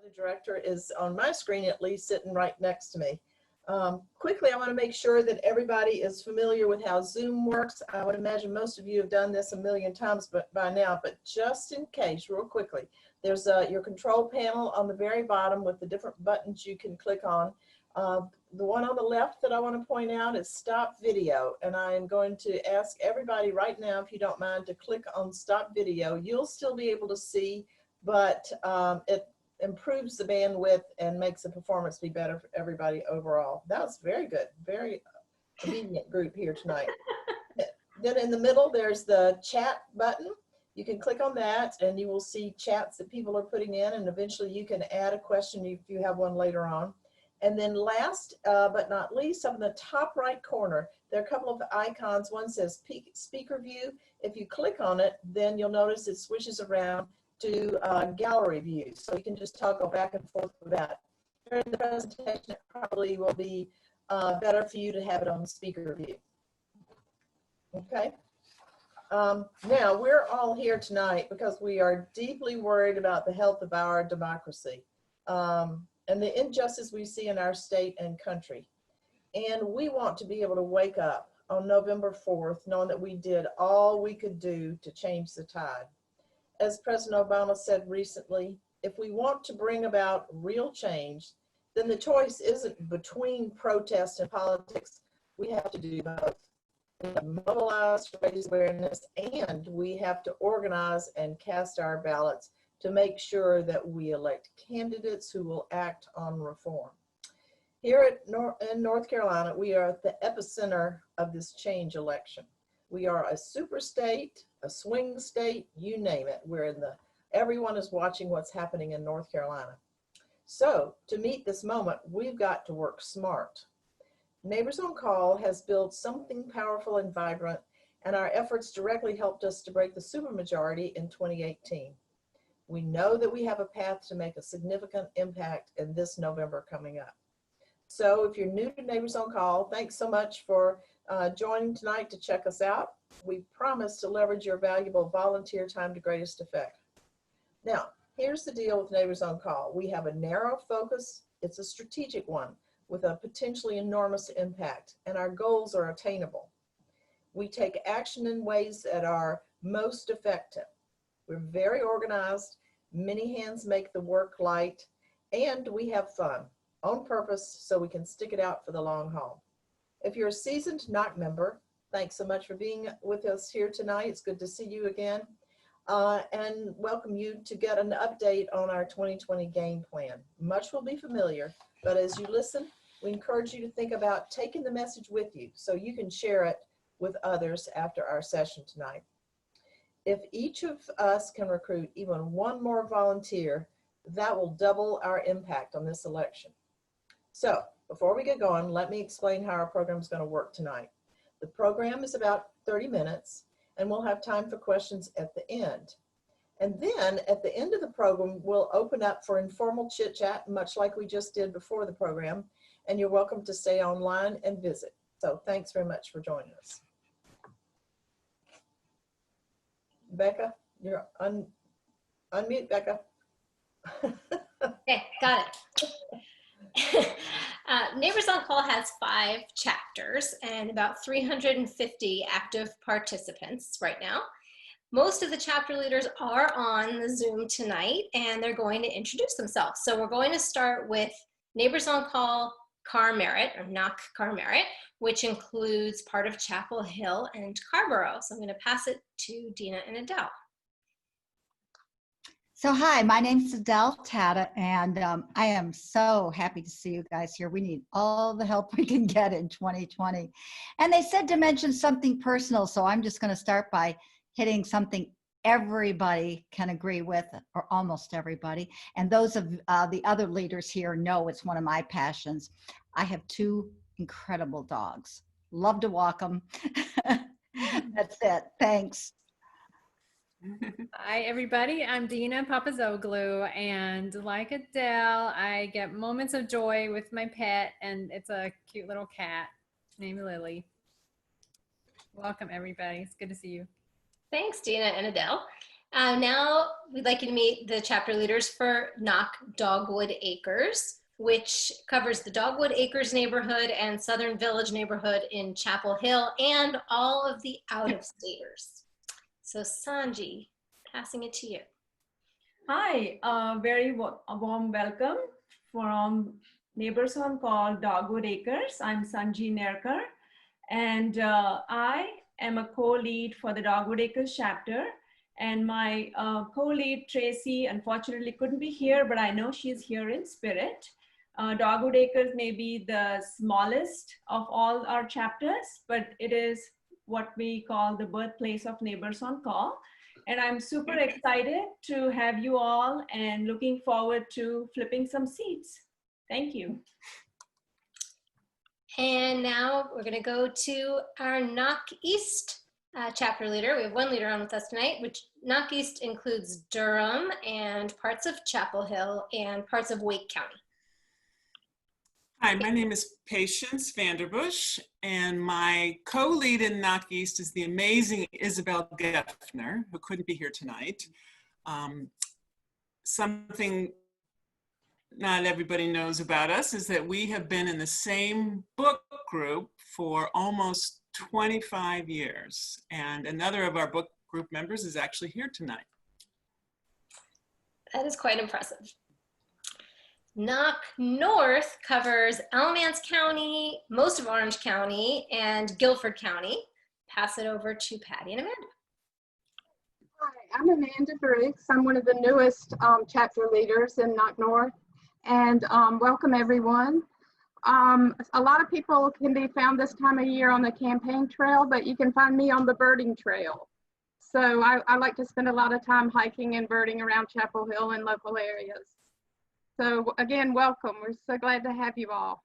Facility Director is on my screen, at least, sitting right next to me. Quickly, I want to make sure that everybody is familiar with how Zoom works. I would imagine most of you have done this a million times by now, but just in case, real quickly, there's your control panel on the very bottom with the different buttons you can click on. The one on the left that I want to point out is Stop Video, and I am going to ask everybody right now, if you don't mind, to click on Stop Video. You'll still be able to see, but it improves the bandwidth and makes the performance be better for everybody overall. That was very good, very obedient group here tonight. Then in the middle, there's the chat button. You can click on that and you will see chats that people are putting in, and eventually you can add a question if you have one later on. And then last but not least, up in the top right corner, there are a couple of icons. One says speaker view. If you click on it, then you'll notice it switches around to gallery view. So you can just toggle back and forth with that. During the presentation, it probably will be better for you to have it on speaker view. Okay. Now, we're all here tonight because we are deeply worried about the health of our democracy and the injustice we see in our state and country. And we want to be able to wake up on November 4th knowing that we did all we could do to change the tide. As President Obama said recently, if we want to bring about real change, then the choice isn't between protest and politics. We have to do both. We have to mobilize to raise awareness, and we have to organize and cast our ballots to make sure that we elect candidates who will act on reform. Here in North Carolina, we are at the epicenter of this change election. We are a super state, a swing state, you name it. Everyone is watching what's happening in North Carolina. So to meet this moment, we've got to work smart. Neighbors on Call has built something powerful and vibrant, and our efforts directly helped us to break the supermajority in 2018. We know that we have a path to make a significant impact in this November coming up. So if you're new to Neighbors on Call, thanks so much for joining tonight to check us out. We promise to leverage your valuable volunteer time to greatest effect. Now, here's the deal with Neighbors on Call. We have a narrow focus. It's a strategic one with a potentially enormous impact, and our goals are attainable. We take action in ways that are most effective. We're very organized, many hands make the work light, and we have fun on purpose so we can stick it out for the long haul. If you're a seasoned NOC member, thanks so much for being with us here tonight. It's good to see you again, and welcome you to get an update on our 2020 game plan. Much will be familiar, but as you listen, we encourage you to think about taking the message with you so you can share it with others after our session tonight. If each of us can recruit even one more volunteer, that will double our impact on this election. So before we get going, let me explain how our program is going to work tonight. The program is about 30 minutes, and we'll have time for questions at the end. And then at the end of the program, we'll open up for informal chit chat, much like we just did before the program, and you're welcome to stay online and visit. So thanks very much for joining us. Becca, you're unmute, Becca. Okay, got it. Neighbors on Call has 5 chapters and about 350 active participants right now. Most of the chapter leaders are on the Zoom tonight, and they're going to introduce themselves. So we're going to start with Neighbors on Call Carr Merritt, or NOC Carr Merritt, which includes part of Chapel Hill and Carrboro. So I'm going to pass it to Dina and Adele. So hi, my name's Adele Tata, and I am so happy to see you guys here. We need all the help we can get in 2020. And they said to mention something personal, so I'm just going to start by hitting something everybody can agree with, or almost everybody. And those of the other leaders here know it's one of my passions. I have 2 incredible dogs. Love to walk them. That's it. Thanks. Hi, everybody. I'm Dina Papazoglou, and like Adele, I get moments of joy with my pet, and it's a cute little cat named Lily. Welcome, everybody. It's good to see you. Thanks, Dina and Adele. Now we'd like you to meet the chapter leaders for Knock Dogwood Acres, which covers the Dogwood Acres neighborhood and Southern Village neighborhood in Chapel Hill and all of the out-of-staters. So Sanji, passing it to you. Hi, a warm welcome from Neighbors on Call Dogwood Acres. I'm Sanji Nerkar, and I am a co-lead for the Dogwood Acres chapter. And my co-lead, Tracy, unfortunately couldn't be here, but I know she's here in spirit. Dogwood Acres may be the smallest of all our chapters, but it is what we call the birthplace of Neighbors on Call. And I'm super excited to have you all and looking forward to flipping some seats. Thank you. And now we're gonna go to our Knock East chapter leader. We have one leader on with us tonight, which Knock East includes Durham and parts of Chapel Hill and parts of Wake County. Hi, my name is Patience Vanderbush, and my co-lead in Knock East is the amazing Isabel Geffner, who couldn't be here tonight. Something not everybody knows about us is that we have been in the same book group for almost 25 years, and another of our book group members is actually here tonight. That is quite impressive. Knock North covers Alamance County, most of Orange County, and Guilford County. Pass it over to Patty and Amanda. Hi, I'm Amanda Briggs. I'm one of the newest chapter leaders in Knock North, and welcome everyone. A lot of people can be found this time of year on the campaign trail, but you can find me on the birding trail. So I like to spend a lot of time hiking and birding around Chapel Hill and local areas. So again, welcome. We're so glad to have you all.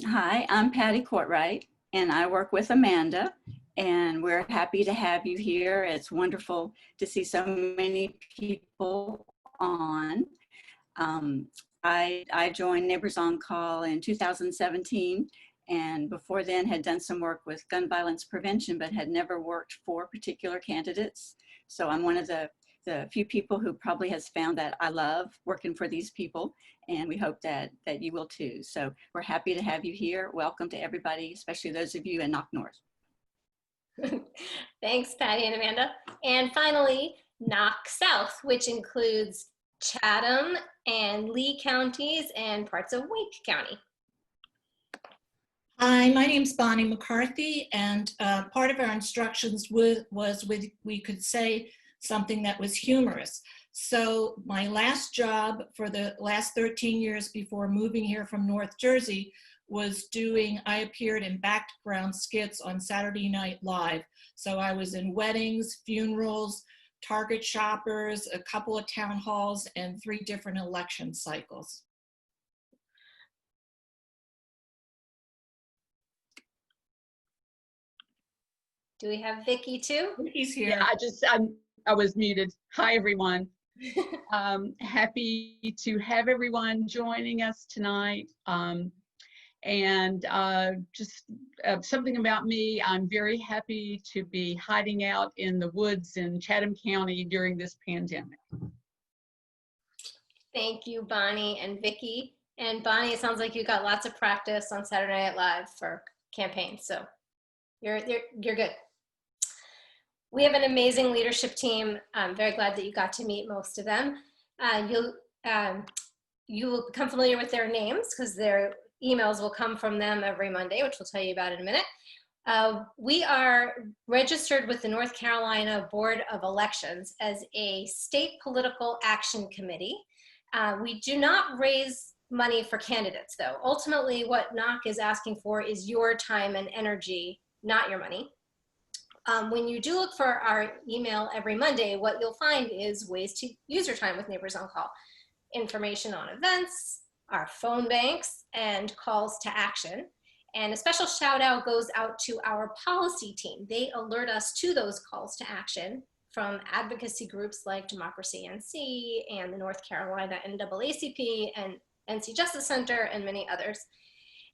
Hi, I'm Patty Courtwright, and I work with Amanda, and we're happy to have you here. It's wonderful to see so many people on. I joined Neighbors on Call in 2017, and before then had done some work with gun violence prevention, but had never worked for particular candidates. So I'm one of the few people who probably has found that I love working for these people, and we hope that you will too. So we're happy to have you here. Welcome to everybody, especially those of you in Knock North. Thanks, Patty and Amanda. And finally, Knock South, which includes Chatham and Lee counties and parts of Wake County. Hi, my name's Bonnie McCarthy, and part of our instructions was we could say something that was humorous. So my last job for the last 13 years before moving here from North Jersey was I appeared in background skits on Saturday Night Live. So I was in weddings, funerals, Target shoppers, a couple of town halls, and 3 different election cycles. Do we have Vicki too? He's here. Yeah, I was muted. Hi, everyone. Happy to have everyone joining us tonight. Just something about me, I'm very happy to be hiding out in the woods in Chatham County during this pandemic. Thank you, Bonnie and Vicki. And Bonnie, it sounds like you got lots of practice on Saturday Night Live for campaigns, so you're good. We have an amazing leadership team. I'm very glad that you got to meet most of them. You will become familiar with their names because their emails will come from them every Monday, which we'll tell you about in a minute. We are registered with the North Carolina Board of Elections as a state political action committee. We do not raise money for candidates, though. Ultimately, what Knock is asking for is your time and energy, not your money. When you do look for our email every Monday, what you'll find is ways to use your time with Neighbors on Call. Information on events, our phone banks, and calls to action. And a special shout out goes out to our policy team. They alert us to those calls to action from advocacy groups like Democracy NC and the North Carolina NAACP and NC Justice Center and many others.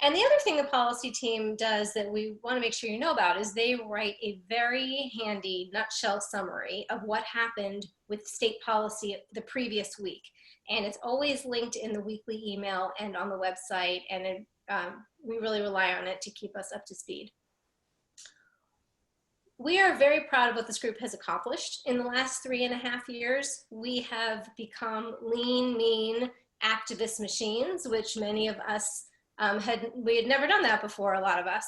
And the other thing the policy team does that we want to make sure you know about is they write a very handy nutshell summary of what happened with state policy the previous week. And it's always linked in the weekly email and on the website, and we really rely on it to keep us up to speed. We are very proud of what this group has accomplished in the last 3.5 years. We have become lean, mean activist machines, which many of us we had never done that before, a lot of us.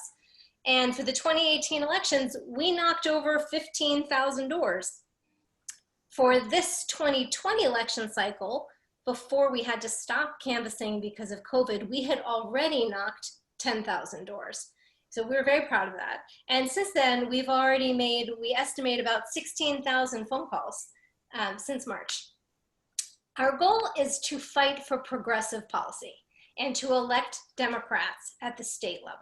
And for the 2018 elections, we knocked over 15,000 doors. For this 2020 election cycle, before we had to stop canvassing because of COVID, we had already knocked 10,000 doors. So we're very proud of that. And since then, we've already made, we estimate about 16,000 phone calls since March. Our goal is to fight for progressive policy and to elect Democrats at the state level.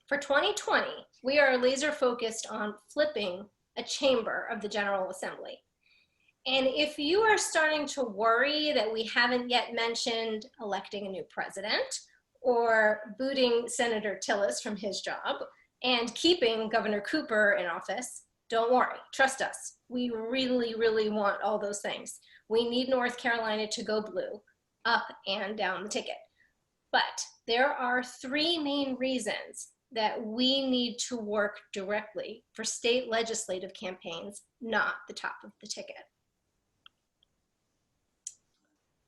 For 2020, we are laser focused on flipping a chamber of the General Assembly. And if you are starting to worry that we haven't yet mentioned electing a new president or booting Senator Tillis from his job and keeping Governor Cooper in office, don't worry, trust us. We really, really want all those things. We need North Carolina to go blue, up and down the ticket. But there are 3 main reasons that we need to work directly for state legislative campaigns, not the top of the ticket.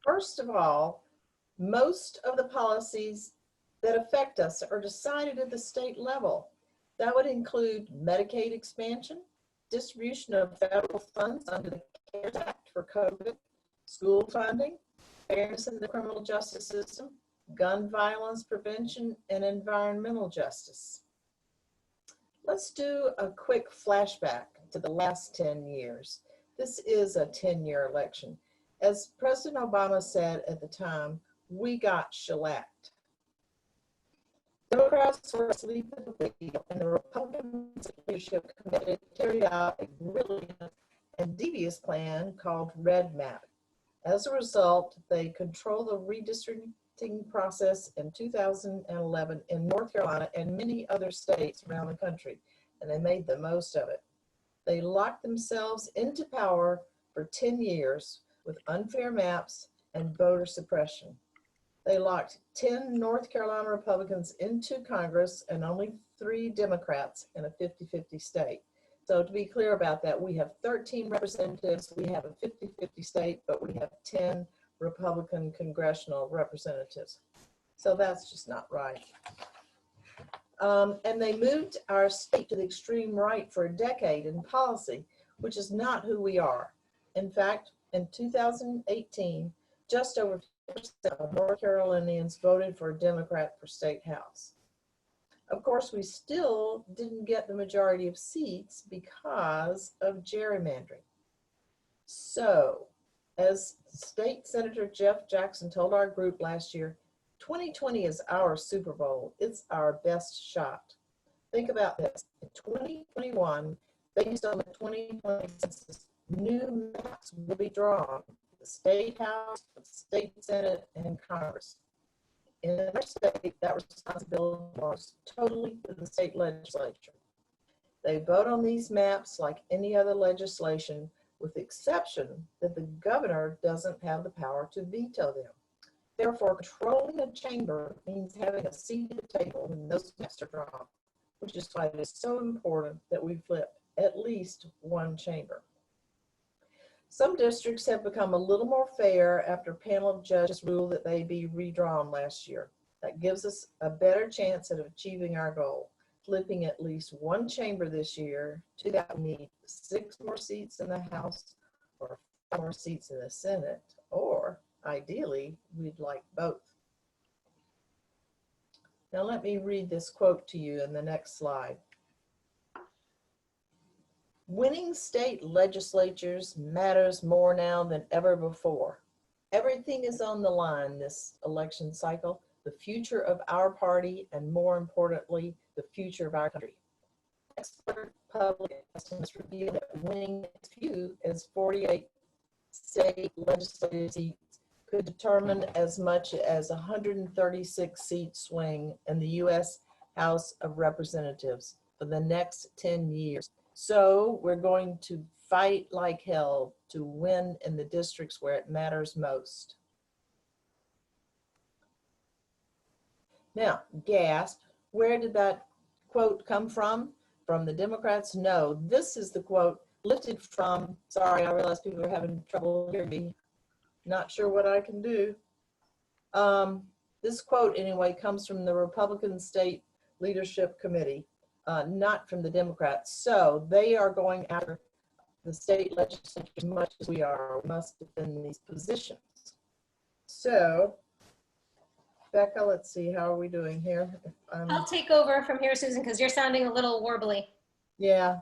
First of all, most of the policies that affect us are decided at the state level. That would include Medicaid expansion, distribution of federal funds under the CARES Act for COVID, school funding, fairness in the criminal justice system, gun violence prevention, and environmental justice. Let's do a quick flashback to the last 10 years. This is a 10-year election. As President Obama said at the time, we got shellacked. Democrats were asleep at the wheel, and the Republicans leadership committed to carry out a brilliant and devious plan called Red Map. As a result, they control the redistricting process in 2011 in North Carolina and many other states around the country, and they made the most of it. They locked themselves into power for 10 years with unfair maps and voter suppression. They locked 10 North Carolina Republicans into Congress and only 3 Democrats in a 50-50 state. So to be clear about that, we have 13 representatives, we have a 50-50 state, but we have 10 Republican congressional representatives. So that's just not right. And they moved our state to the extreme right for a decade in policy, which is not who we are. In fact, in 2018, just over 50% of North Carolinians voted for a Democrat for State House. Of course, we still didn't get the majority of seats because of gerrymandering. So, as State Senator Jeff Jackson told our group last year, 2020 is our Super Bowl. It's our best shot. Think about this. In 2021, based on the 2020 census, new maps will be drawn. The State House, the State Senate, and Congress. In our state, that responsibility belongs totally to the state legislature. They vote on these maps like any other legislation, with the exception that the governor doesn't have the power to veto them. Therefore, controlling a chamber means having a seat at the table when those maps are drawn, which is why it is so important that we flip at least one chamber. Some districts have become a little more fair after a panel of judges ruled that they be redrawn last year. That gives us a better chance at achieving our goal, flipping at least one chamber this year. To that, we need 6 more seats in the House or 5 more seats in the Senate, or ideally, we'd like both. Now let me read this quote to you in the next slide. Winning state legislatures matters more now than ever before. Everything is on the line this election cycle, the future of our party, and more importantly, the future of our country. Expert public estimates reveal that winning as few as 48 state legislative seats could determine as much as 136 seat swing in the U.S. House of Representatives for the next 10 years. So we're going to fight like hell to win in the districts where it matters most. Now, gasp, where did that quote come from? From the Democrats? No, this is the quote lifted from, sorry, I realize people are having trouble hearing me. Not sure what I can do. This quote, anyway, comes from the Republican State Leadership Committee, not from the Democrats. So they are going after the state legislature as much as we are, must defend these positions. So, Becca, let's see, how are we doing here? I'll take over from here, Susan, because you're sounding a little warbly. Yeah.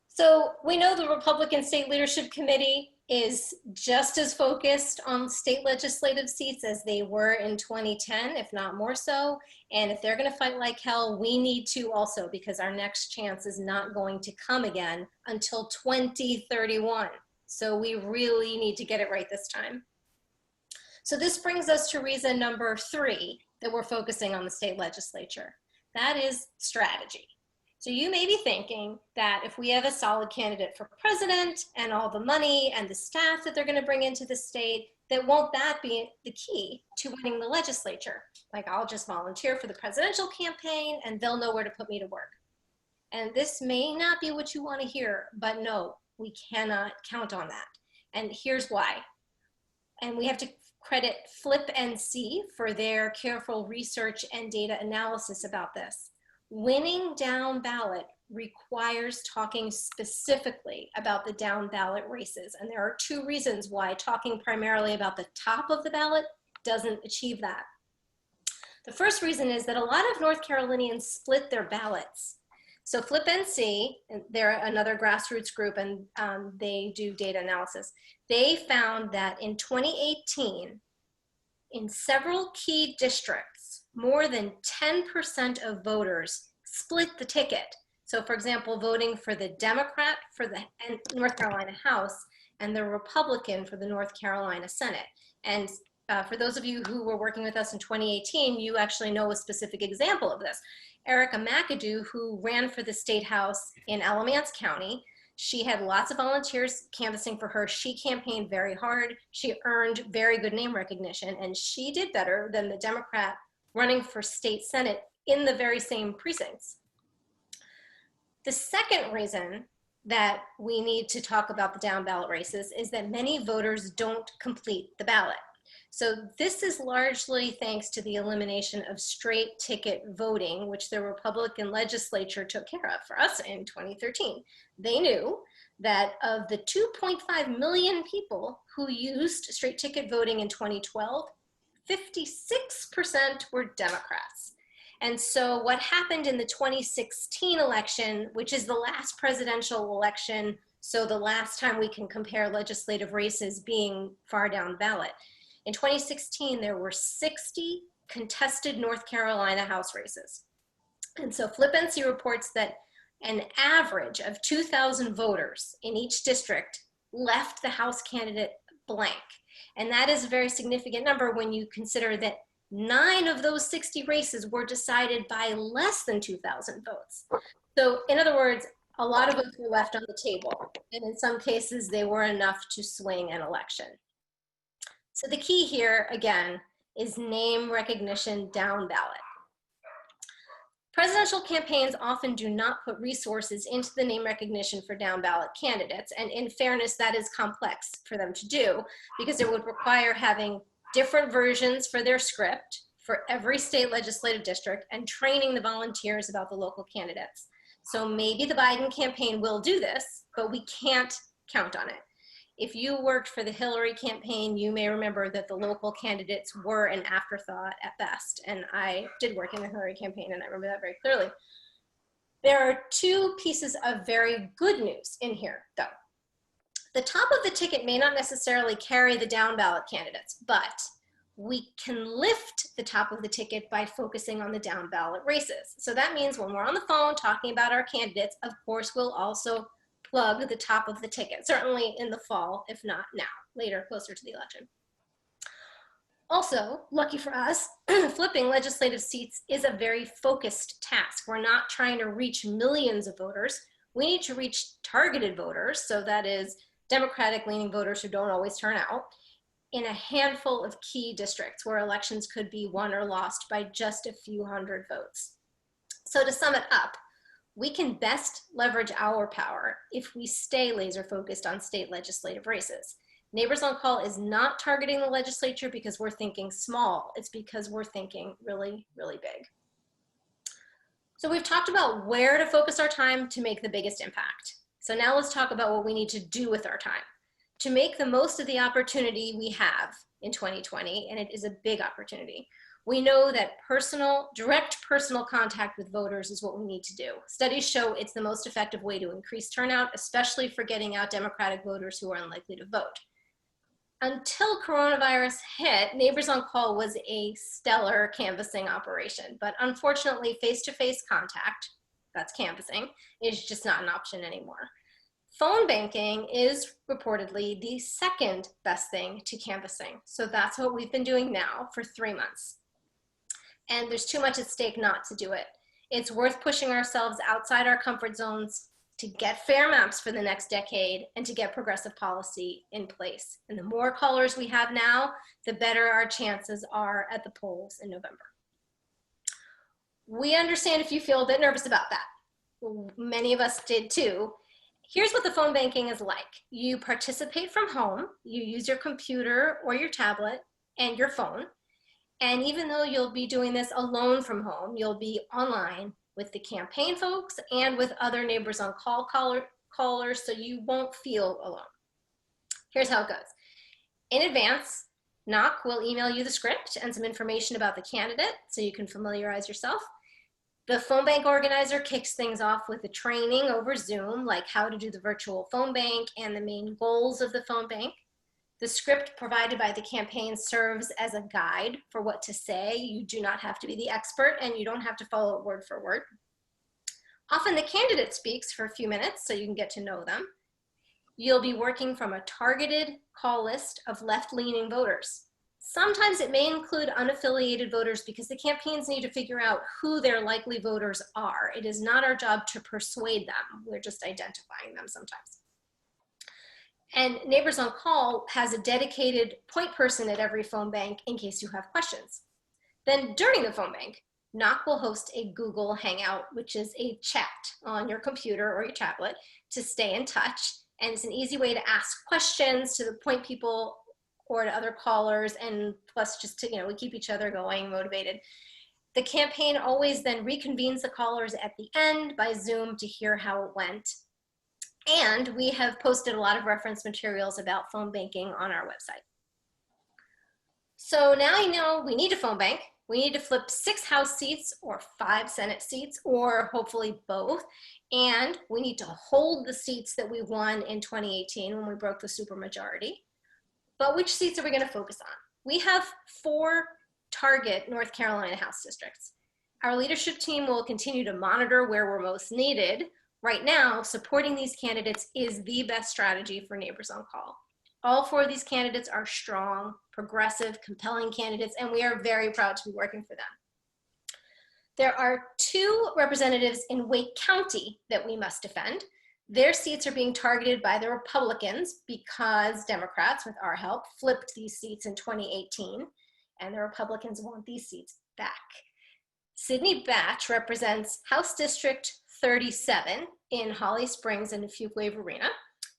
So we know the Republican State Leadership Committee is just as focused on state legislative seats as they were in 2010, if not more so. And if they're going to fight like hell, we need to also, because our next chance is not going to come again until 2031. So we really need to get it right this time. So this brings us to reason number 3 that we're focusing on the state legislature. That is strategy. So you may be thinking that if we have a solid candidate for president and all the money and the staff that they're going to bring into the state, that won't that be the key to winning the legislature? Like, I'll just volunteer for the presidential campaign and they'll know where to put me to work. And this may not be what you want to hear, but no, we cannot count on that. And here's why. And we have to credit Flip NC for their careful research and data analysis about this. Winning down ballot requires talking specifically about the down ballot races. And there are 2 reasons why talking primarily about the top of the ballot doesn't achieve that. The first reason is that a lot of North Carolinians split their ballots. So Flip NC, they're another grassroots group, and they do data analysis. They found that in 2018, in several key districts, more than 10% of voters split the ticket. So for example, voting for the Democrat for the North Carolina House and the Republican for the North Carolina Senate. And for those of you who were working with us in 2018, you actually know a specific example of this. Erica McAdoo, who ran for the State House in Alamance County, she had lots of volunteers canvassing for her. She campaigned very hard. She earned very good name recognition, and she did better than the Democrat running for state senate in the very same precincts. The second reason that we need to talk about the down ballot races is that many voters don't complete the ballot. So this is largely thanks to the elimination of straight ticket voting, which the Republican legislature took care of for us in 2013. They knew that of the 2.5 million people who used straight ticket voting in 2012, 56% were Democrats. And so what happened in the 2016 election, which is the last presidential election, so the last time we can compare legislative races being far down ballot. In 2016, there were 60 contested North Carolina House races. And so Flip NC reports that an average of 2,000 voters in each district left the House candidate blank. And that is a very significant number when you consider that 9 of those 60 races were decided by less than 2,000 votes. So in other words, a lot of votes were left on the table. And in some cases, they were enough to swing an election. So the key here, again, is name recognition down ballot. Presidential campaigns often do not put resources into the name recognition for down ballot candidates. And in fairness, that is complex for them to do because it would require having different versions for their script for every state legislative district and training the volunteers about the local candidates. So maybe the Biden campaign will do this, but we can't count on it. If you worked for the Hillary campaign, you may remember that the local candidates were an afterthought at best. And I did work in the Hillary campaign, and I remember that very clearly. There are 2 pieces of very good news in here, though. The top of the ticket may not necessarily carry the down ballot candidates, but we can lift the top of the ticket by focusing on the down ballot races. So that means when we're on the phone talking about our candidates, of course, we'll also plug the top of the ticket, certainly in the fall, if not now, later, closer to the election. Also, lucky for us, flipping legislative seats is a very focused task. We're not trying to reach millions of voters. We need to reach targeted voters, so that is Democratic-leaning voters who don't always turn out, in a handful of key districts where elections could be won or lost by just a few hundred votes. So to sum it up, we can best leverage our power if we stay laser focused on state legislative races. Neighbors on Call is not targeting the legislature because we're thinking small. It's because we're thinking really, really big. So we've talked about where to focus our time to make the biggest impact. So now let's talk about what we need to do with our time to make the most of the opportunity we have in 2020, and it is a big opportunity. We know that direct personal contact with voters is what we need to do. Studies show it's the most effective way to increase turnout, especially for getting out Democratic voters who are unlikely to vote. Until coronavirus hit, Neighbors on Call was a stellar canvassing operation, but unfortunately, face-to-face contact, that's canvassing, is just not an option anymore. Phone banking is reportedly the second best thing to canvassing. So that's what we've been doing now for 3 months. And there's too much at stake not to do it. It's worth pushing ourselves outside our comfort zones to get fair maps for the next decade and to get progressive policy in place. And the more callers we have now, the better our chances are at the polls in November. We understand if you feel a bit nervous about that. Many of us did too. Here's what the phone banking is like. You participate from home, you use your computer or your tablet and your phone. And even though you'll be doing this alone from home, you'll be online with the campaign folks and with other Neighbors on Call callers, so you won't feel alone. Here's how it goes. In advance, NOC will email you the script and some information about the candidate so you can familiarize yourself. The phone bank organizer kicks things off with a training over Zoom, like how to do the virtual phone bank and the main goals of the phone bank. The script provided by the campaign serves as a guide for what to say. You do not have to be the expert and you don't have to follow it word for word. Often the candidate speaks for a few minutes so you can get to know them. You'll be working from a targeted call list of left-leaning voters. Sometimes it may include unaffiliated voters because the campaigns need to figure out who their likely voters are. It is not our job to persuade them. We're just identifying them sometimes. And Neighbors on Call has a dedicated point person at every phone bank in case you have questions. Then during the phone bank, NOC will host a Google Hangout, which is a chat on your computer or your tablet to stay in touch. And it's an easy way to ask questions to the point people or to other callers, and plus just to, we keep each other going, motivated. The campaign always then reconvenes the callers at the end by Zoom to hear how it went. And we have posted a lot of reference materials about phone banking on our website. So now you know we need a phone bank. We need to flip 6 House seats or 5 Senate seats, or hopefully both. And we need to hold the seats that we won in 2018 when we broke the supermajority. But which seats are we going to focus on? We have 4 target North Carolina House districts. Our leadership team will continue to monitor where we're most needed. Right now, supporting these candidates is the best strategy for Neighbors on Call. All 4 of these candidates are strong, progressive, compelling candidates, and we are very proud to be working for them. There are 2 representatives in Wake County that we must defend. Their seats are being targeted by the Republicans because Democrats, with our help, flipped these seats in 2018, and the Republicans want these seats back. Sydney Batch represents House District 37 in Holly Springs and Fuquay-Varina.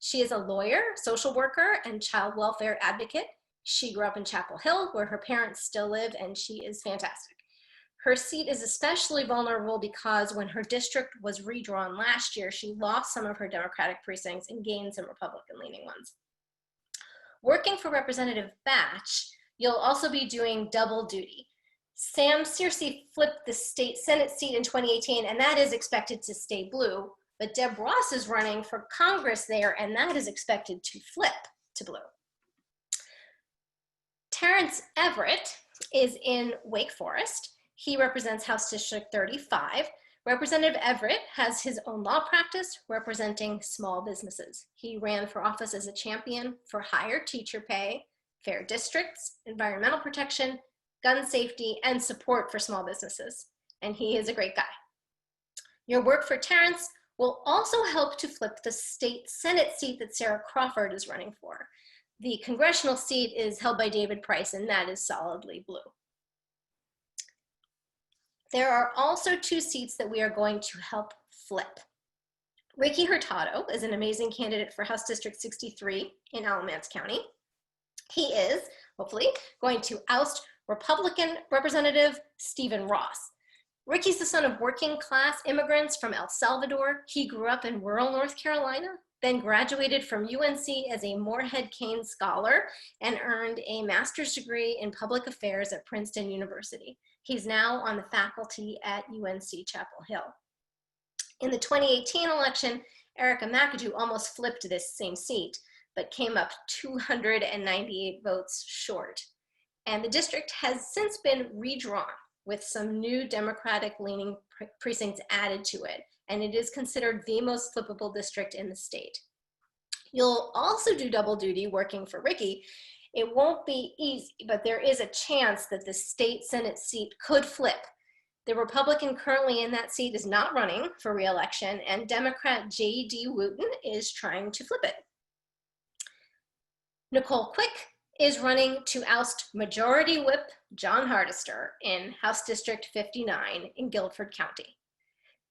She is a lawyer, social worker, and child welfare advocate. She grew up in Chapel Hill, where her parents still live, and she is fantastic. Her seat is especially vulnerable because when her district was redrawn last year, she lost some of her Democratic precincts and gained some Republican-leaning ones. Working for Representative Batch, you'll also be doing double duty. Sam Searcy flipped the state Senate seat in 2018, and that is expected to stay blue, but Deb Ross is running for Congress there, and that is expected to flip to blue. Terrence Everett is in Wake Forest. He represents House District 35. Representative Everett has his own law practice representing small businesses. He ran for office as a champion for higher teacher pay, fair districts, environmental protection, gun safety, and support for small businesses. And he is a great guy. Your work for Terrence will also help to flip the state Senate seat that Sarah Crawford is running for. The congressional seat is held by David Price, and that is solidly blue. There are also 2 seats that we are going to help flip. Ricky Hurtado is an amazing candidate for House District 63 in Alamance County. He is, hopefully, going to oust Republican Representative Stephen Ross. Ricky's the son of working class immigrants from El Salvador. He grew up in rural North Carolina, then graduated from UNC as a Morehead Cain Scholar and earned a master's degree in public affairs at Princeton University. He's now on the faculty at UNC Chapel Hill. In the 2018 election, Erica McAdoo almost flipped this same seat, but came up 298 votes short. And the district has since been redrawn with some new Democratic-leaning precincts added to it, and it is considered the most flippable district in the state. You'll also do double duty working for Ricky. It won't be easy, but there is a chance that the state Senate seat could flip. The Republican currently in that seat is not running for re-election, and Democrat J.D. Wooten is trying to flip it. Nicole Quick is running to oust Majority Whip John Hardister in House District 59 in Guilford County.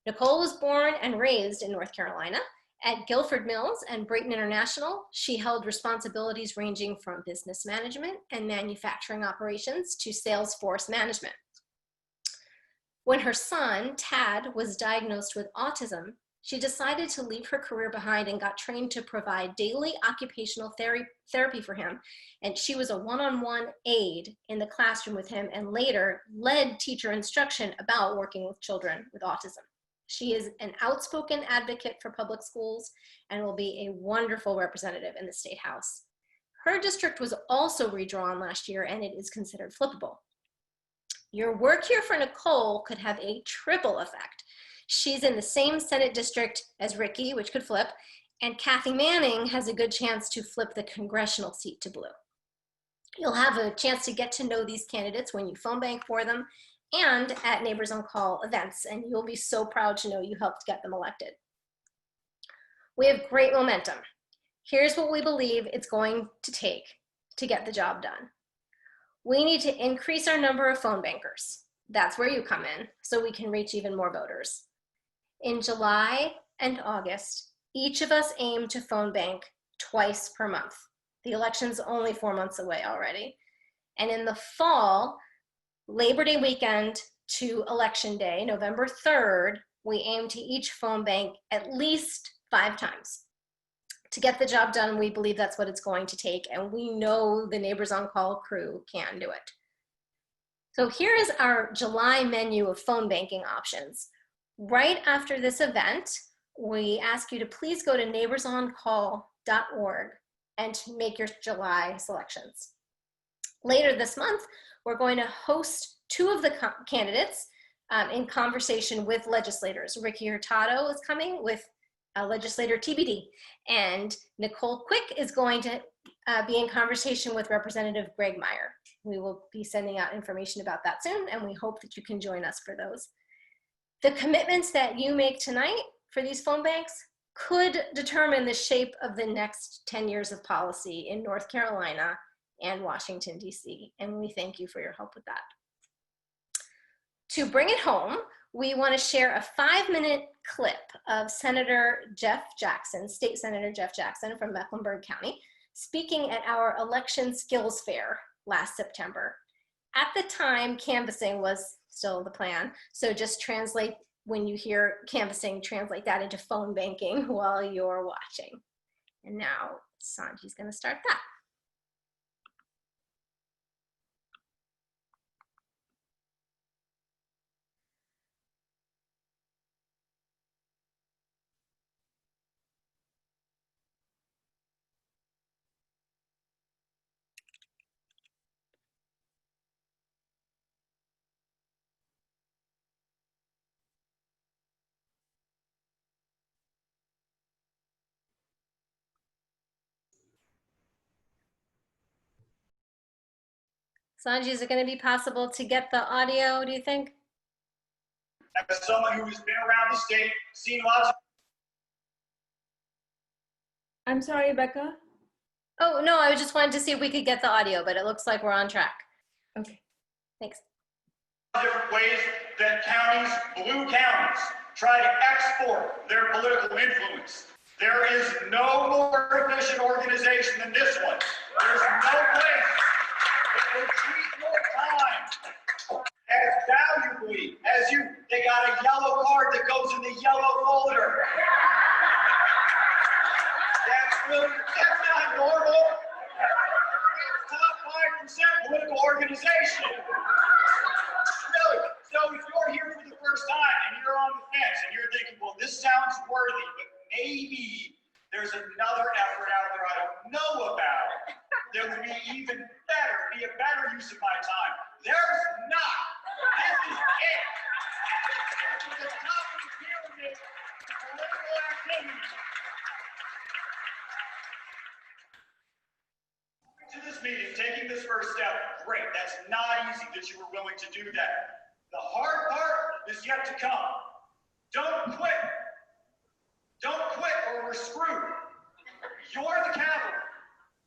Nicole was born and raised in North Carolina. At Guilford Mills and Brayton International, she held responsibilities ranging from business management and manufacturing operations to Salesforce management. When her son, Tad, was diagnosed with autism, she decided to leave her career behind and got trained to provide daily occupational therapy for him. And she was a one-on-one aide in the classroom with him and later led teacher instruction about working with children with autism. She is an outspoken advocate for public schools and will be a wonderful representative in the State House. Her district was also redrawn last year and it is considered flippable. Your work here for Nicole could have a triple effect. She's in the same Senate district as Ricky, which could flip, and Kathy Manning has a good chance to flip the congressional seat to blue. You'll have a chance to get to know these candidates when you phone bank for them and at Neighbors on Call events, and you'll be so proud to know you helped get them elected. We have great momentum. Here's what we believe it's going to take to get the job done. We need to increase our number of phone bankers. That's where you come in, so we can reach even more voters. In July and August, each of us aim to phone bank twice per month. The election's only 4 months away already. And in the fall, Labor Day weekend to Election Day, November 3rd, we aim to each phone bank at least 5 times. To get the job done, we believe that's what it's going to take, and we know the Neighbors on Call crew can do it. So here is our July menu of phone banking options. Right after this event, we ask you to please go to neighborsoncall.org and to make your July selections. Later this month, we're going to host 2 of the candidates in conversation with legislators. Ricky Hurtado is coming with legislator TBD, and Nicole Quick is going to be in conversation with Representative Greg Meyer. We will be sending out information about that soon, and we hope that you can join us for those. The commitments that you make tonight for these phone banks could determine the shape of the next 10 years of policy in North Carolina and Washington, D.C., and we thank you for your help with that. To bring it home, we want to share a 5-minute clip of Senator Jeff Jackson, State Senator Jeff Jackson from Mecklenburg County, speaking at our election skills fair last September. At the time, canvassing was still the plan, so just translate, when you hear canvassing, translate that into phone banking while you're watching. And now Sanji's going to start that. Sanji, is it going to be possible to get the audio, do you think? As someone who has been around the state, seen lots of. I'm sorry, Becca. Oh, no, I just wanted to see if we could get the audio, but it looks like we're on track. Okay. Thanks. Different ways that counties, blue counties, try to export their political influence. There is no more efficient organization than this one. There's no place that will treat your time as valuably as you. They got a yellow card that goes in the yellow folder. That's not normal. Top 5% political organization. Really. So if you're here for the first time and you're on the fence and you're thinking, well, this sounds worthy, but maybe there's another effort out there I don't know about that would be even better, be a better use of my time. There's not. This is it. This is the top of the pyramid of political activity. To this meeting, taking this first step, great. That's not easy that you were willing to do that. The hard part is yet to come. Don't quit. Don't quit or we're screwed. You're the capital.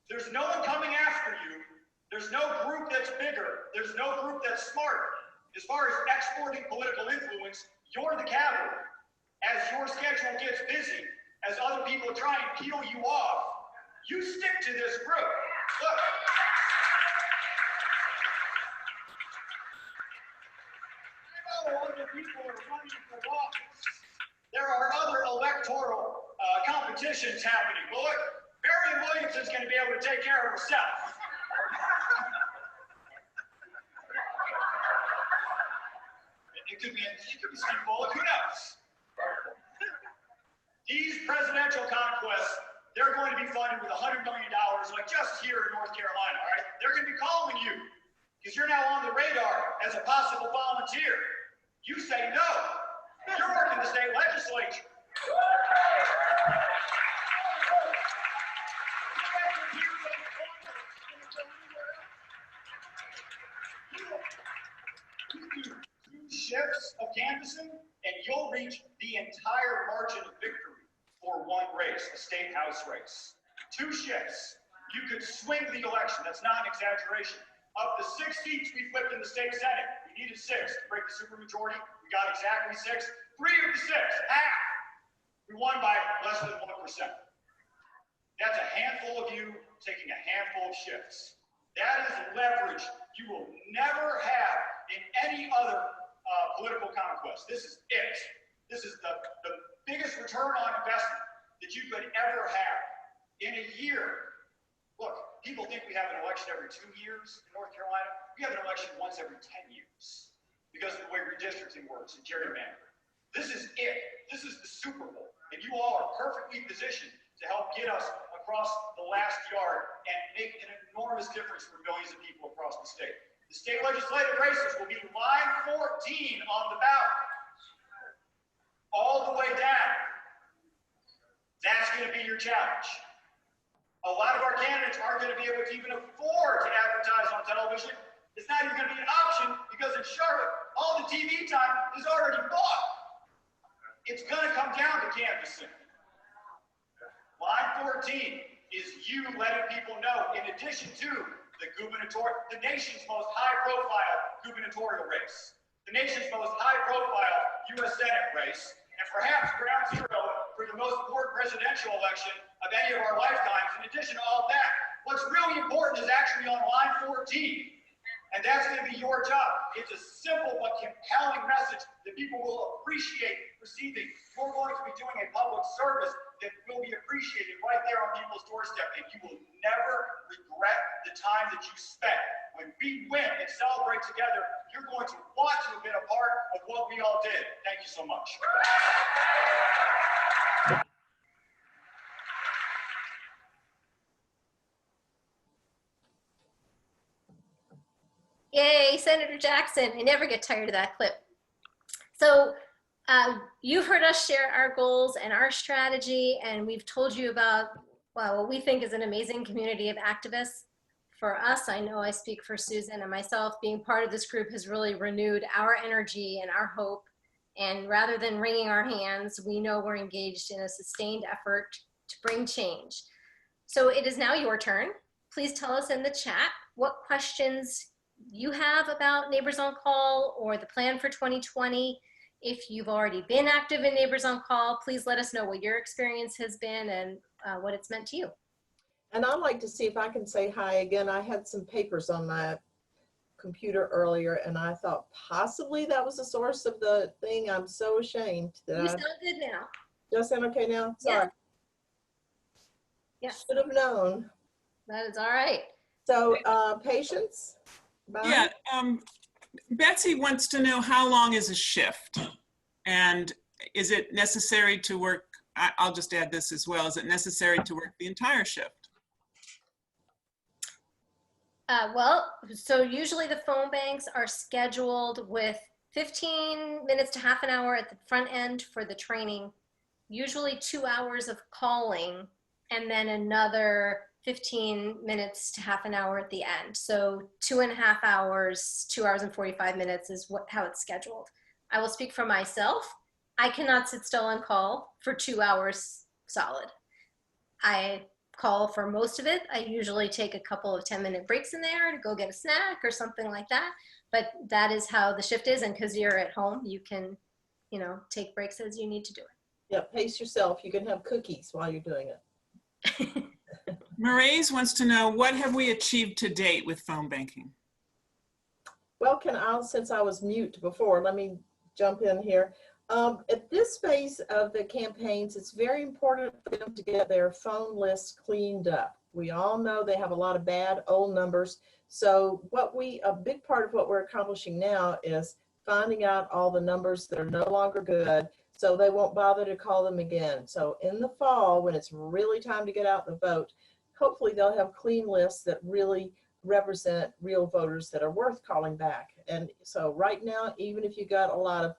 There's no one coming after you. There's no group that's bigger. There's no group that's smarter. As far as exporting political influence, you're the capital. As your schedule gets busy, as other people try and peel you off, you stick to this group. Look. I know other people are running for office. There are other electoral competitions happening. But look, Marianne Williamson's going to be able to take care of herself. It could be Steve Bullock, who knows? These presidential conquests, they're going to be funded with $100 million, like just here in North Carolina, all right? They're going to be calling you because you're now on the radar as a possible volunteer. You say no. You're working the state legislature. Shifts of canvassing, and you'll reach the entire margin of victory for one race, a state house race. 2 shifts. You could swing the election. That's not an exaggeration. Of the 6 seats we flipped in the state Senate, we needed 6 to break the supermajority. We got exactly 6. 3 of the 6, half. We won by less than 1%. That's a handful of you taking a handful of shifts. That is leverage you will never have in any other political conquest. This is it. This is the biggest return on investment that you could ever have in a year. Look, people think we have an election every 2 years in North Carolina. We have an election once every 10 years because of the way redistricting works and gerrymandering. This is it. This is the Super Bowl. And you all are perfectly positioned to help get us across the last yard and make an enormous difference for millions of people across the state. The state legislative races will be line 14 on the ballot. All the way down. That's going to be your challenge. A lot of our candidates aren't going to be able to even afford to advertise on television. It's not even going to be an option because in Charlotte, all the TV time is already bought. It's going to come down to canvassing. Line 14 is you letting people know, in addition to the nation's most high-profile gubernatorial race, the nation's most high-profile U.S. Senate race, and perhaps ground zero for the most important presidential election of any of our lifetimes. In addition to all that, what's really important is actually on line 14, and that's going to be your job. It's a simple but compelling message that people will appreciate receiving. You're going to be doing a public service that will be appreciated right there on people's doorstep, and you will never regret the time that you spent. When we win and celebrate together, you're going to want to have been a part of what we all did. Thank you so much. Yay, Senator Jackson. I never get tired of that clip. So you've heard us share our goals and our strategy, and we've told you about, well, what we think is an amazing community of activists. for us, I know I speak for Susan and myself, being part of this group has really renewed our energy and our hope. And rather than wringing our hands, we know we're engaged in a sustained effort to bring change. So it is now your turn. Please tell us in the chat what questions you have about Neighbors on Call or the plan for 2020. If you've already been active in Neighbors on Call, please let us know what your experience has been and what it's meant to you. And I'd like to see if I can say hi again. I had some papers on my computer earlier and I thought possibly that was the source of the thing. I'm so ashamed that You sound good now. Do I sound okay now? Sorry. Yeah. Should have known. That is all right. So patience? Yeah, Betsy wants to know how long is a shift? And is it necessary to work, I'll just add this as well, is it necessary to work the entire shift? Well, so usually the phone banks are scheduled with 15 minutes to half an hour at the front end for the training, usually 2 hours of calling, and then another 15 minutes to half an hour at the end. So 2.5 hours, 2 hours and 45 minutes is how it's scheduled. I will speak for myself. I cannot sit still on call for 2 hours solid. I call for most of it. I usually take a couple of 10-minute breaks in there to go get a snack or something like that. But that is how the shift is. And because you're at home, you can, you know, take breaks as you need to do it. Yeah, pace yourself. You can have cookies while you're doing it. Maurice wants to know, what have we achieved to date with phone banking? Well, since I was mute before, let me jump in here. At this phase of the campaigns, it's very important for them to get their phone lists cleaned up. We all know they have a lot of bad old numbers. So a big part of what we're accomplishing now is finding out all the numbers that are no longer good, so they won't bother to call them again. So in the fall, when it's really time to get out the vote, hopefully they'll have clean lists that really represent real voters that are worth calling back. And so right now, even if you got a lot of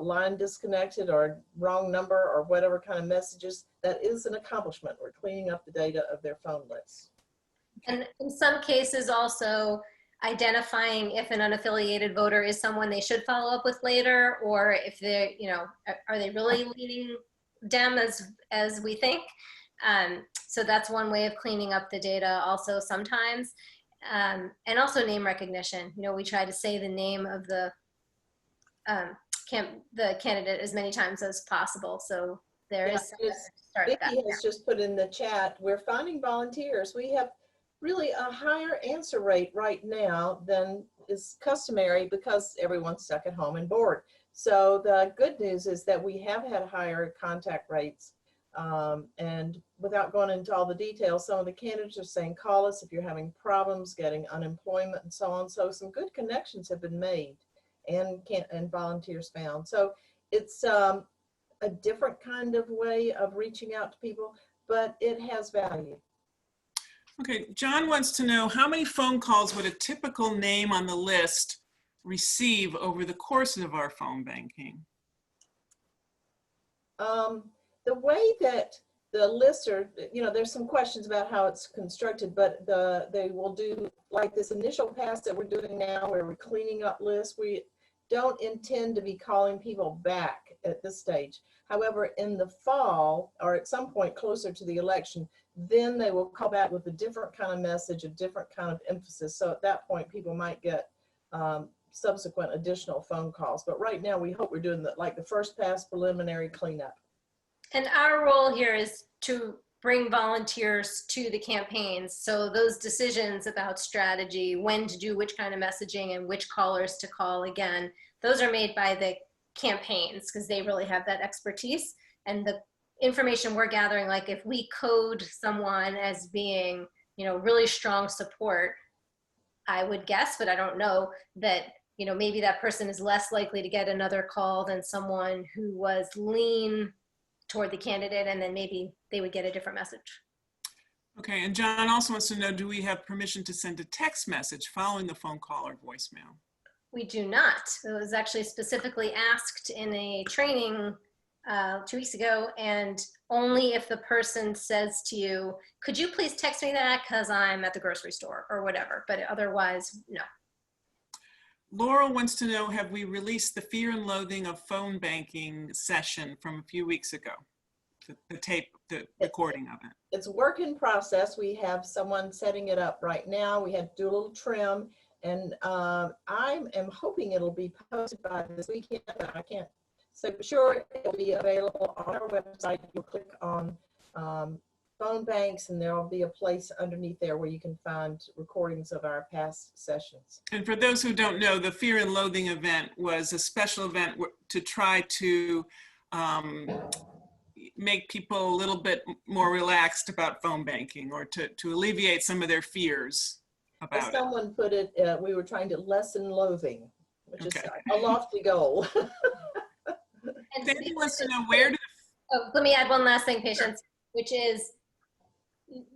line disconnected or wrong number or whatever kind of messages, that is an accomplishment. We're cleaning up the data of their phone lists. And in some cases also identifying if an unaffiliated voter is someone they should follow up with later, or if they're, are they really leaning Dem as we think? So that's one way of cleaning up the data also sometimes. And also name recognition. We try to say the name of the candidate as many times as possible. So there is Vicki has just put in the chat, we're finding volunteers. We have really a higher answer rate right now than is customary because everyone's stuck at home and bored. So the good news is that we have had higher contact rates. And without going into all the details, some of the candidates are saying, call us if you're having problems getting unemployment and so on. So some good connections have been made and volunteers found. So it's a different kind of way of reaching out to people, but it has value. Okay, John wants to know, how many phone calls would a typical name on the list receive over the course of our phone banking? The way that the lists are, there's some questions about how it's constructed, but they will do like this initial pass that we're doing now where we're cleaning up lists. We don't intend to be calling people back at this stage. However, in the fall or at some point closer to the election, then they will call back with a different kind of message, a different kind of emphasis. So at that point, people might get subsequent additional phone calls. But right now, we hope we're doing the first pass preliminary cleanup. And our role here is to bring volunteers to the campaigns. So those decisions about strategy, when to do which kind of messaging and which callers to call again, those are made by the campaigns because they really have that expertise. And the information we're gathering, like if we code someone as being, really strong support, I would guess, but I don't know, that, maybe that person is less likely to get another call than someone who was lean toward the candidate, and then maybe they would get a different message. Okay, and John also wants to know, do we have permission to send a text message following the phone call or voicemail? We do not. It was actually specifically asked in a training 2 weeks ago, and only if the person says to you, could you please text me that because I'm at the grocery store or whatever, but otherwise, no. Laurel wants to know, have we released the Fear and Loathing of Phone Banking session from a few weeks ago? The tape, the recording of it. It's a work in process. We have someone setting it up right now. We had to do a little trim, and I am hoping it'll be posted by this weekend, but I can't say for sure. It'll be available on our website. You'll click on phone banks, and there'll be a place underneath there where you can find recordings of our past sessions. And for those who don't know, the Fear and Loathing event was a special event to try to make people a little bit more relaxed about phone banking, or to alleviate some of their fears about As it. someone put it, we were trying to lessen loathing, which Okay. is a lofty goal. And Sandy wants to know, where do oh, let me add one last thing, Patience, which is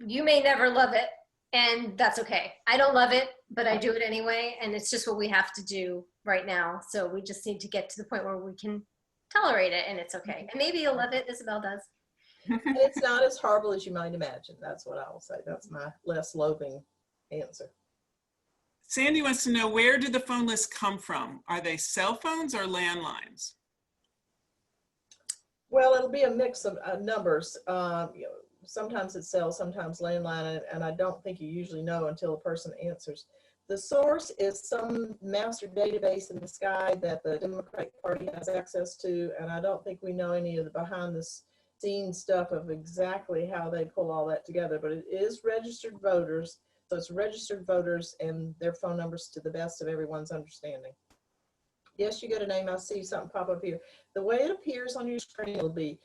you may never love it, and that's okay. I don't love it, but I do it anyway, and it's just what we have to do right now. So we just need to get to the point where we can tolerate it, and it's okay. And maybe you'll love it. Isabel does. And it's not as horrible as you might imagine. That's what I will say. That's my less loathing answer. Sandy wants to know, where do the phone lists come from? Are they cell phones or landlines? Well, it'll be a mix of numbers. You know, sometimes it's cell, sometimes landline, and I don't think you usually know until a person answers. The source is some master database in the sky that the Democratic Party has access to, and I don't think we know any of the behind the scenes stuff of exactly how they pull all that together, but it is registered voters. So it's registered voters and their phone numbers to the best of everyone's understanding. Yes, you get a name. I see something pop up here. The way it appears on your screen will be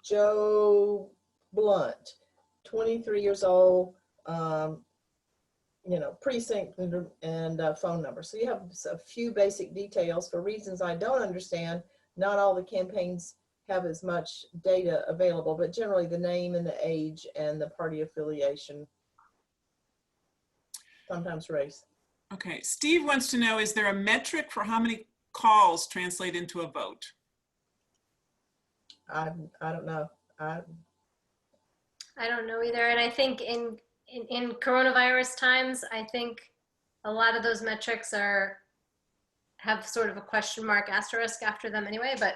Joe Blunt, 23 years old, you know, precinct and phone number. So you have a few basic details. For reasons I don't understand, not all the campaigns have as much data available, but generally the name and the age and the party affiliation, sometimes race. Okay, Steve wants to know, is there a metric for how many calls translate into a vote? I don't know. I don't know either. And I think in coronavirus times, I think a lot of those metrics have sort of a question mark asterisk after them anyway, but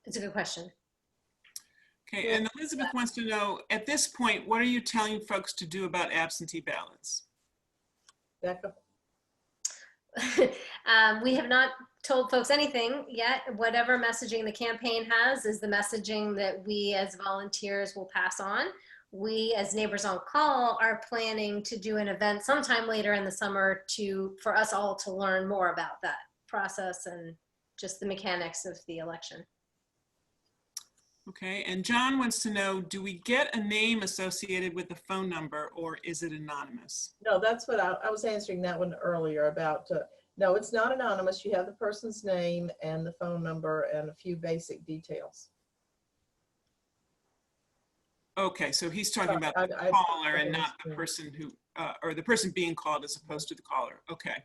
it's a good question. Okay, and Elizabeth wants to know, at this point, what are you telling folks to do about absentee ballots? Becca? We have not told folks anything yet. Whatever messaging the campaign has is the messaging that we as volunteers will pass on. We as Neighbors on Call are planning to do an event sometime later in the summer for us all to learn more about that process and just the mechanics of the election. Okay, and John wants to know, do we get a name associated with the phone number, or is it anonymous? No, that's what I was answering that one earlier about, no, it's not anonymous. You have the person's name and the phone number and a few basic details. Okay, so he's talking about the caller and not the person who, or the person being called as opposed to the caller. Okay.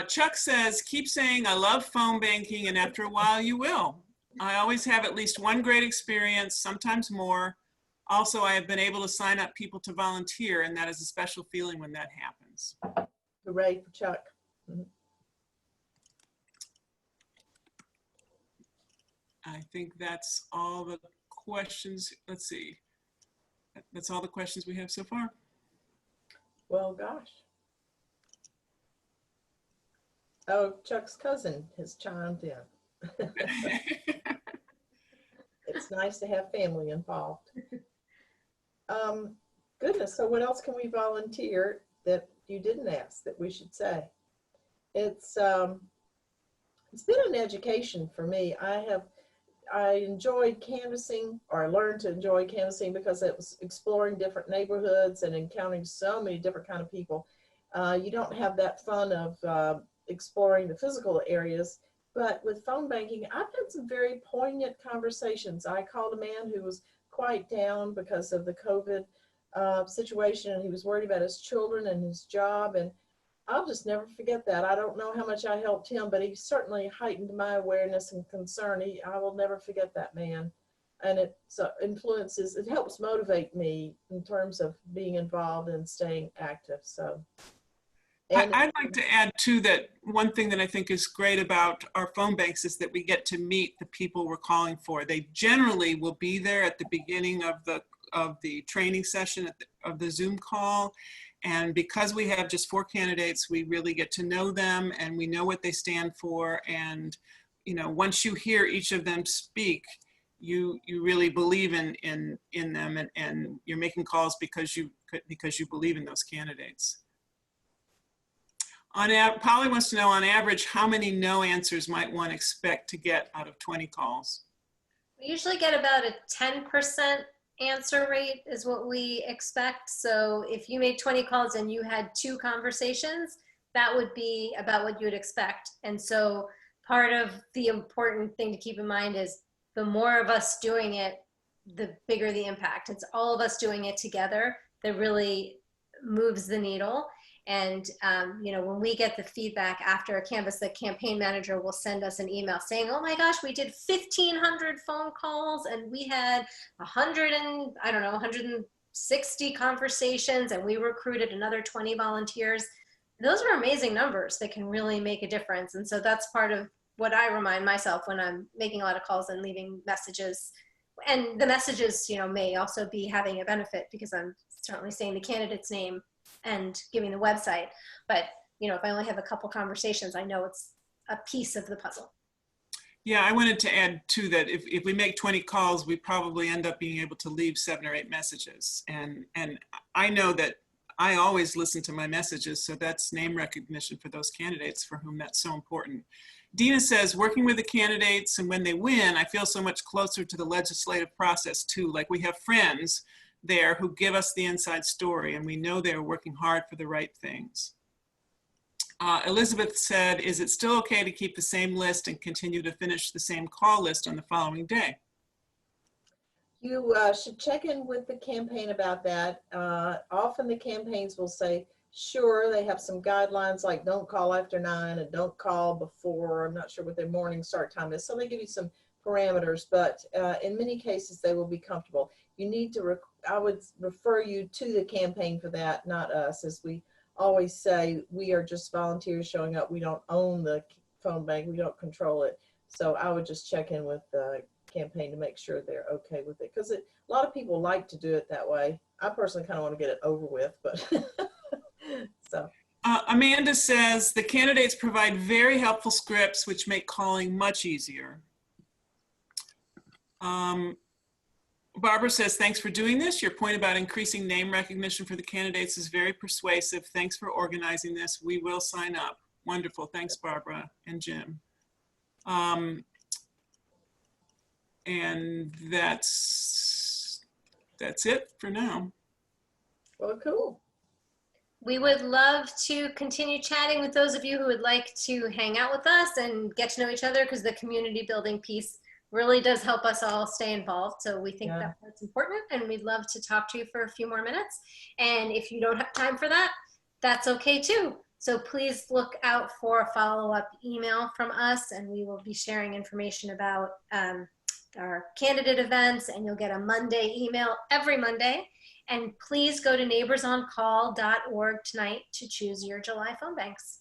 Chuck says, keep saying, I love phone banking, and after a while you will. I always have at least one great experience, sometimes more. Also, I have been able to sign up people to volunteer, and that is a special feeling when that happens. Hooray for Chuck. Mm-hmm. I think that's all the questions. Let's see. That's all the questions we have so far. Well, gosh. Oh, Chuck's cousin has chimed in. It's nice to have family involved. Goodness, so what else can we volunteer that you didn't ask that we should say? It's been an education for me. I enjoyed canvassing, or I learned to enjoy canvassing because it was exploring different neighborhoods and encountering so many different kind of people. You don't have that fun of exploring the physical areas, but with phone banking, I've had some very poignant conversations. I called a man who was quite down because of the COVID situation, and he was worried about his children and his job. And I'll just never forget that. I don't know how much I helped him, but he certainly heightened my awareness and concern. I will never forget that man. And it influences, it helps motivate me in terms of being involved and staying active. So. And I'd like to add too that one thing that I think is great about our phone banks is that we get to meet the people we're calling for. They generally will be there at the beginning of the training session of the Zoom call. And because we have just 4 candidates, we really get to know them and we know what they stand for. And, you know, once you hear each of them speak, you really believe in them, and you're making calls because you believe in those candidates. Polly wants to know, on average, how many no answers might one expect to get out of 20 calls? We usually get about a 10% answer rate is what we expect. So if you made 20 calls and you had 2 conversations, that would be about what you would expect. And so part of the important thing to keep in mind is the more of us doing it, the bigger the impact. It's all of us doing it together that really moves the needle. And, you know, when we get the feedback after a canvas, the campaign manager will send us an email saying, oh my gosh, we did 1,500 phone calls and we had 160 conversations and we recruited another 20 volunteers. Those are amazing numbers that can really make a difference. And so that's part of what I remind myself when I'm making a lot of calls and leaving messages. And the messages, you know, may also be having a benefit because I'm certainly saying the candidate's name and giving the website. But, you know, if I only have a couple conversations, I know it's a piece of the puzzle. Yeah, I wanted to add too that if we make 20 calls, we probably end up being able to leave 7 or 8 messages. And I know that I always listen to my messages, so that's name recognition for those candidates for whom that's so important. Dina says, working with the candidates and when they win, I feel so much closer to the legislative process too. Like we have friends there who give us the inside story and we know they're working hard for the right things. Elizabeth said, is it still okay to keep the same list and continue to finish the same call list on the following day? You should check in with the campaign about that. Often the campaigns will say, sure, they have some guidelines like don't call after 9 and don't call before. I'm not sure what their morning start time is. So they give you some parameters, but in many cases they will be comfortable. You need to, I would refer you to the campaign for that, not us. As we always say, we are just volunteers showing up. We don't own the phone bank. We don't control it. So I would just check in with the campaign to make sure they're okay with it. Because a lot of people like to do it that way. I personally kind of want to get it over with, but so. Amanda says, the candidates provide very helpful scripts which make calling much easier. Barbara says, thanks for doing this. Your point about increasing name recognition for the candidates is very persuasive. Thanks for organizing this. We will sign up. Wonderful. Thanks, Barbara and Jim. And that's it for now. Well, cool. We would love to continue chatting with those of you who would like to hang out with us and get to know each other, because the community building piece really does help us all stay involved. So we think that that's important, and we'd love to talk to you for a few more minutes. And if you don't have time for that, that's okay too. So please look out for a follow-up email from us, and we will be sharing information about our candidate events, and you'll get a Monday email every Monday. And please go to neighborsoncall.org tonight to choose your July phone banks.